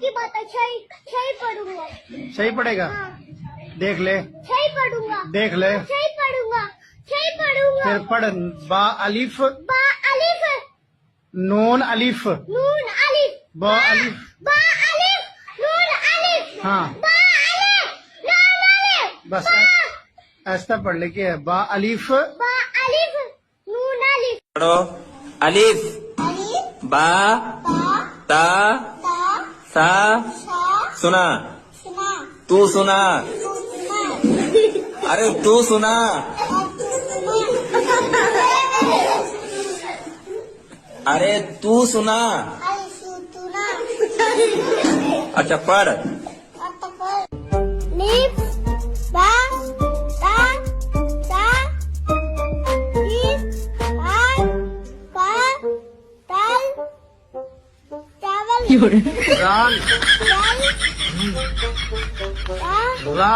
पक्की बात है, सही पढ़ूंगा। सही पढ़ेगा? हाँ। देख ले, सही पढ़ूंगा। देख ले, सही पढ़ूंगा, सही पढ़ूंगा। फिर पढ़। बा अलिफ, बा अलिफ, नून अलिफ, नून अलिफ, बा अलिफ। बा अलिफ, नून अलिफ, हाँ बा अलिफ, नून अलिफ, बस ऐसा पढ़ ले कि बा अलिफ, बा अलिफ, नून अलिफ। पढ़ो। अलिफ, अलिफ, बा, बा, ता, ता, सा, सा, सुना, सुना, तू सुना, सुना, अरे तू सुना, अरे तू सुना। अच्छा पढ़। लिप, बा, ता, सा, लिप, बा, पा, ताल, चावल, दाल, दाल, ता, रा।